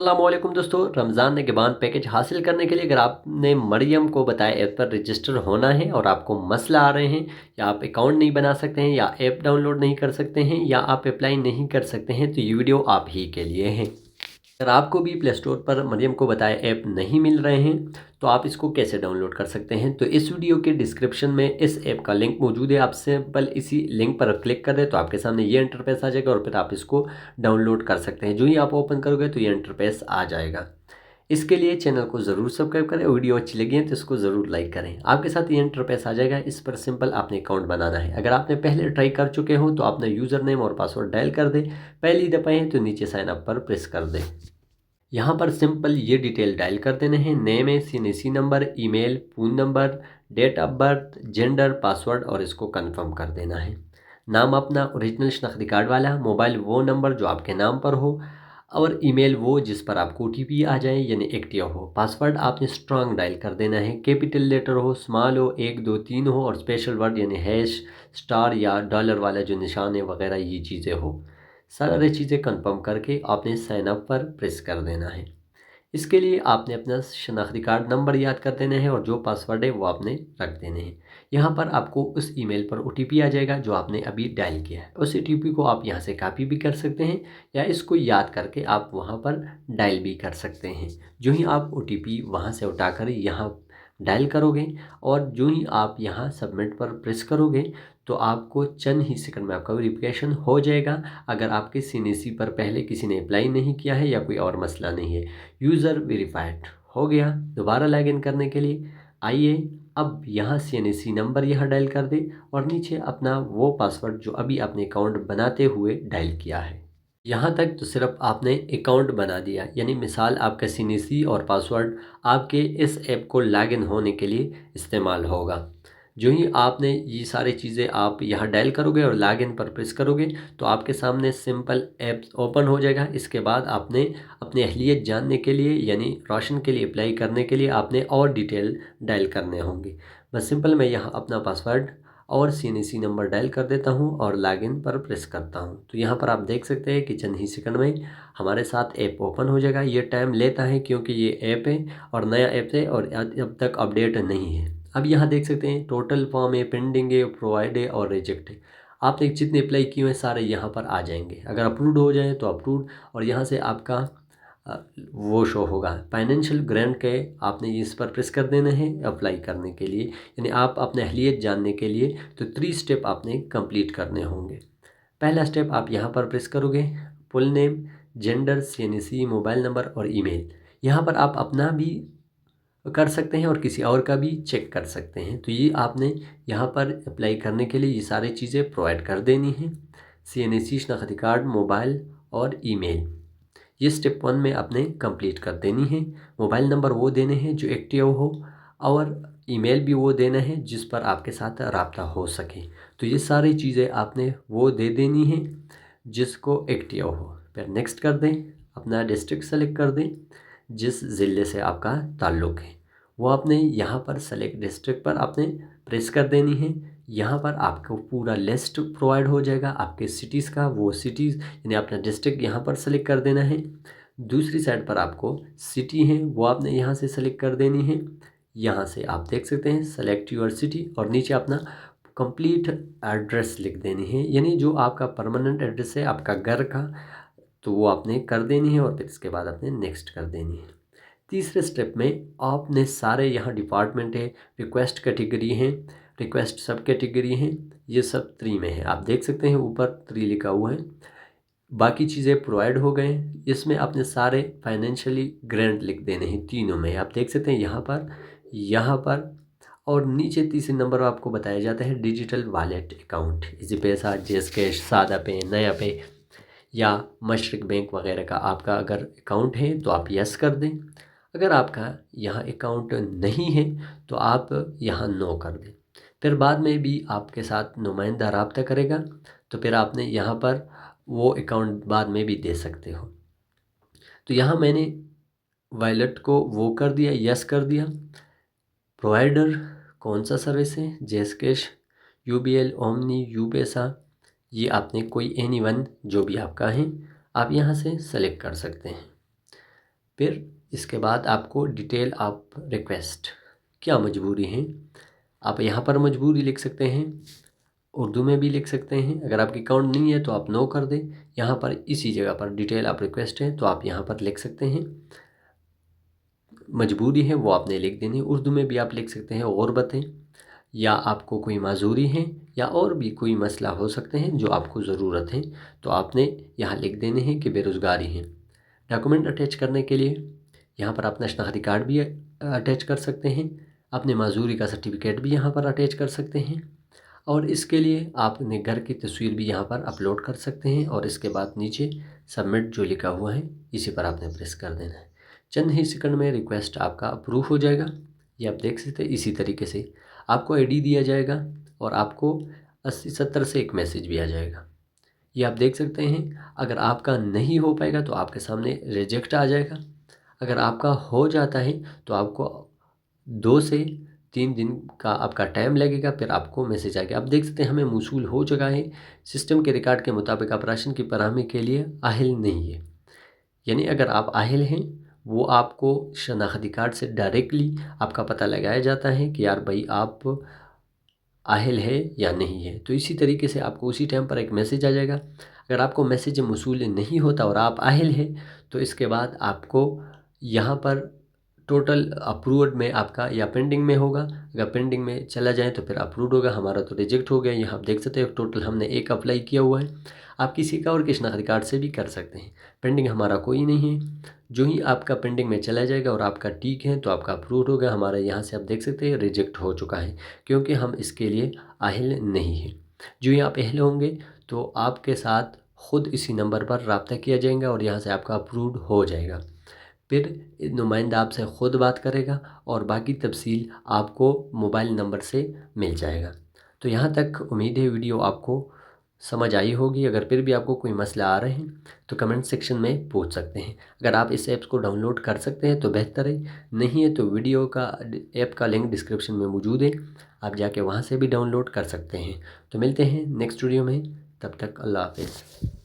अस्सलामुअलैकुम दोस्तों, रमज़ान निगहबान पैकेज हासिल करने के लिए अगर आपने मरियम को बताया ऐप पर रजिस्टर होना है और आपको मसला आ रहे हैं या आप अकाउंट नहीं बना सकते हैं या ऐप डाउनलोड नहीं कर सकते हैं या आप अप्लाई नहीं कर सकते हैं तो ये वीडियो आप ही के लिए है। अगर आपको भी प्ले स्टोर पर मरियम को बताया ऐप नहीं मिल रहे हैं तो आप इसको कैसे डाउनलोड कर सकते हैं, तो इस वीडियो के डिस्क्रिप्शन में इस ऐप का लिंक मौजूद है। आप सिंपल इसी लिंक पर क्लिक कर दें तो आपके सामने ये इंटरफेस आ जाएगा और फिर आप इसको डाउनलोड कर सकते हैं। जो ही आप ओपन करोगे तो ये इंटरफेस आ जाएगा। इसके लिए चैनल को ज़रूर सब्सक्राइब करें, वीडियो अच्छी लगी है तो इसको ज़रूर लाइक करें। आपके साथ ये इंटरफेस आ जाएगा। इस पर सिंपल आपने अकाउंट बनाना है। अगर आपने पहले ट्राई कर चुके हो तो अपना यूज़र नेम और पासवर्ड डायल कर दें। पहली दफ़ा है तो नीचे साइन अप पर प्रेस कर दें। यहाँ पर सिंपल ये डिटेल डायल कर देने हैं। नेम है, CNC number, email, phone number, date of birth, gender, password और इसको कंफर्म कर देना है। नाम अपना ओरिजिनल शनाख्ती कार्ड वाला, मोबाइल वो नंबर जो आपके नाम पर हो और ईमेल वो जिस पर आपको ओटीपी आ जाए यानी एक्टिव हो। पासवर्ड आपने स्ट्रांग डायल कर देना है। कैपिटल लेटर हो, स्मॉल हो, 1 2 3 हो और स्पेशल वर्ड यानी हैश, स्टार या डॉलर वाला जो निशान है वगैरह ये चीज़ें हो। सारी चीज़ें कंफर्म करके आपने साइन अप पर प्रेस कर देना है। इसके लिए आपने अपना शनाख्ती कार्ड नंबर याद कर देना है और जो पासवर्ड है वो आपने रख देने हैं। यहाँ पर आपको उस ईमेल पर ओटीपी आ जाएगा जो आपने अभी डायल किया है। उस ओटीपी को आप यहाँ से कॉपी भी कर सकते हैं या इसको याद करके आप वहाँ पर डायल भी कर सकते हैं। जो ही आप ओटीपी वहाँ से उठाकर यहाँ डायल करोगे और जो ही आप यहाँ सबमिट पर प्रेस करोगे तो आपको चंद ही सेकंड में आपका वेरिफिकेशन हो जाएगा। अगर आपके सीएनसी पर पहले किसी ने अप्लाई नहीं किया है या कोई और मसला नहीं है। यूज़र वेरीफाइड हो गया। दोबारा लॉगिन करने के लिए आइए, अब यहाँ सीएनसी नंबर यहाँ डायल कर दे और नीचे अपना वो पासवर्ड जो अभी आपने अकाउंट बनाते हुए डायल किया है। यहाँ तक तो सिर्फ आपने अकाउंट बना दिया, यानी मिसाल आपका सीएनसी और पासवर्ड आपके इस ऐप को लॉगिन होने के लिए इस्तेमाल होगा। जो ही आपने ये सारी चीज़ें आप यहाँ डायल करोगे और लॉगिन पर प्रेस करोगे तो आपके सामने सिंपल ऐप ओपन हो जाएगा। इसके बाद आपने अपनी अहलियत जानने के लिए यानी राशन के लिए अप्लाई करने के लिए आपने और डिटेल डायल करने होंगे। बस सिंपल मैं यहाँ अपना पासवर्ड और सीएनसी नंबर डायल कर देता हूँ और लॉगिन पर प्रेस करता हूँ। तो यहाँ पर आप देख सकते हैं कि चंद ही सेकंड में हमारे साथ ऐप ओपन हो जाएगा। ये टाइम लेता है क्योंकि ये ऐप है और नया ऐप है और अब तक अपडेट नहीं है। अब यहाँ देख सकते हैं टोटल फॉर्म है, पेंडिंग है, प्रोवाइड है और रिजेक्ट है। आपने जितने अप्लाई किए हैं सारे यहाँ पर आ जाएंगे। अगर अप्रूव्ड हो जाए तो अप्रूव्ड और यहाँ से आपका वो शो होगा फाइनेंशियल ग्रांट के। आपने इस पर प्रेस कर देना है अप्लाई करने के लिए, यानी आप अपने अहलियत जानने के लिए तो 3 स्टेप आपने कंप्लीट करने होंगे। पहला स्टेप आप यहाँ पर प्रेस करोगे, full name, gender, CNC, mobile number और ईमेल। यहाँ पर आप अपना भी कर सकते हैं और किसी और का भी चेक कर सकते हैं। तो ये आपने यहाँ पर अप्लाई करने के लिए ये सारी चीज़ें प्रोवाइड कर देनी हैं। सीएनसी, शनाख्ती कार्ड, मोबाइल और ईमेल, ये स्टेप 1 में आपने कंप्लीट कर देनी है। मोबाइल नंबर वो देने हैं जो एक्टिव हो और ईमेल भी वो देना है जिस पर आपके साथ रब्ता हो सके। तो ये सारी चीज़ें आपने वो दे देनी है जिसको एक्टिव हो। फिर नेक्स्ट कर दें, अपना डिस्ट्रिक्ट सेलेक्ट कर दें जिस ज़िले से आपका ताल्लुक़ है वो आपने यहाँ पर सेलेक्ट डिस्ट्रिक्ट पर आपने प्रेस कर देनी है। यहाँ पर आपको पूरा लिस्ट प्रोवाइड हो जाएगा आपके सिटीज़ का। वो सिटीज़ यानी अपना डिस्ट्रिक्ट यहाँ पर सेलेक्ट कर देना है। दूसरी साइड पर आपको सिटी है वो आपने यहाँ से सेलेक्ट कर देनी है। यहाँ से आप देख सकते हैं सेलेक्ट यूर सिटी और नीचे अपना कंप्लीट एड्रेस लिख देनी है, यानी जो आपका परमानेंट एड्रेस है आपका घर का, तो वो आपने कर देनी है और फिर इसके बाद आपने नेक्स्ट कर देनी है। तीसरे स्टेप में आपने सारे यहाँ डिपार्टमेंट है, रिक्वेस्ट कैटेगरी हैं, रिक्वेस्ट सब कैटेगरी हैं, ये सब 3 में है। आप देख सकते हैं ऊपर 3 लिखा हुआ है। बाकी चीज़ें प्रोवाइड हो गए। इसमें आपने सारे फाइनेंशियली ग्रांट लिख देने हैं तीनों में। आप देख सकते हैं यहाँ पर और नीचे तीसरे नंबर आपको बताया जाता है डिजिटल वॉलेट अकाउंट, इजी पैसा, जेस कैश, सादा पे, नया पे या मशरक बैंक वगैरह का आपका अगर अकाउंट है तो आप यस कर दें। अगर आपका यहाँ अकाउंट नहीं है तो आप यहाँ नो कर दें। फिर बाद में भी आपके साथ नुमाइंदा रब्ता करेगा तो फिर आपने यहाँ पर वो अकाउंट बाद में भी दे सकते हो। तो यहाँ मैंने वॉलेट को वो कर दिया, यस कर दिया। प्रोवाइडर कौन सा सर्विस है, जेस कैश, यूबीएल, ओमनी, यूपैसा, ये आपने कोई एनी वन जो भी आपका है आप यहाँ से सेलेक्ट कर सकते हैं। फिर इसके बाद आपको डिटेल आप रिक्वेस्ट, क्या मजबूरी है, आप यहाँ पर मजबूरी लिख सकते हैं, उर्दू में भी लिख सकते हैं। अगर आपकी अकाउंट नहीं है तो आप नो कर दें। यहाँ पर इसी जगह पर डिटेल आप रिक्वेस्ट है तो आप यहाँ पर लिख सकते हैं। मजबूरी है वो आपने लिख देनी। उर्दू में भी आप लिख सकते हैं और बताएं, या आपको कोई माजूरी है या और भी कोई मसला हो सकते हैं जो आपको ज़रूरत है, तो आपने यहाँ लिख देने हैं कि बेरोज़गारी है। डॉक्यूमेंट अटैच करने के लिए यहाँ पर अपना शनाख्ती कार्ड भी अटैच कर सकते हैं, अपने माजूरी का सर्टिफिकेट भी यहाँ पर अटैच कर सकते हैं, और इसके लिए आपने घर की तस्वीर भी यहाँ पर अपलोड कर सकते हैं। और इसके बाद नीचे सबमिट जो लिखा हुआ है इसी पर आपने प्रेस कर देना है। चंद ही सेकंड में रिक्वेस्ट आपका अप्रूव हो जाएगा। ये आप देख सकते हैं। इसी तरीके से आपको आईडी दिया जाएगा और आपको 80-70 से एक मैसेज भी आ जाएगा। ये आप देख सकते हैं। अगर आपका नहीं हो पाएगा तो आपके सामने रिजेक्ट आ जाएगा। अगर आपका हो जाता है तो आपको 2 से 3 दिन का आपका टाइम लगेगा, फिर आपको मैसेज आएगा। आप देख सकते हैं हमें मौसूल हो चुका है। सिस्टम के रिकॉर्ड के मुताबिक आप राशन की फराहमी के लिए अहल नहीं है। यानी अगर आप अहल हैं, वो आपको शनाख्ती कार्ड से डायरेक्टली आपका पता लगाया जाता है कि यार भाई आप अहल है या नहीं है। तो इसी तरीके से आपको उसी टाइम पर एक मैसेज आ जाएगा। अगर आपको मैसेज मौसूल नहीं होता और आप अहल हैं तो इसके बाद आपको यहाँ पर टोटल अप्रूव्ड में आपका या पेंडिंग में होगा। अगर पेंडिंग में चला जाए तो फिर अप्रूव्ड होगा। हमारा तो रिजेक्ट हो गया। यहाँ आप देख सकते हैं टोटल हमने एक अप्लाई किया हुआ है। आप किसी का और शनाख्ती कार्ड से भी कर सकते हैं। पेंडिंग हमारा कोई नहीं है। जो ही आपका पेंडिंग में चला जाएगा और आपका ठीक है तो आपका अप्रूव्ड होगा। हमारा यहाँ से आप देख सकते हैं रिजेक्ट हो चुका है, क्योंकि हम इसके लिए अहल नहीं हैं। जो ही आप अहल होंगे तो आपके साथ ख़ुद इसी नंबर पर रब्ता किया जाएगा और यहाँ से आपका अप्रूव्ड हो जाएगा। फिर नुमाइंदा आपसे ख़ुद बात करेगा और बाकी तफसील आपको मोबाइल नंबर से मिल जाएगा। तो यहाँ तक उम्मीद है वीडियो आपको समझ आई होगी। अगर फिर भी आपको कोई मसला आ रहे हैं तो कमेंट सेक्शन में पूछ सकते हैं। अगर आप इस ऐप्स को डाउनलोड कर सकते हैं तो बेहतर है, नहीं है तो वीडियो का ऐप का लिंक डिस्क्रिप्शन में मौजूद है, आप जाके वहाँ से भी डाउनलोड कर सकते हैं। तो मिलते हैं नेक्स्ट वीडियो में, तब तक अल्लाह हाफ़िज़।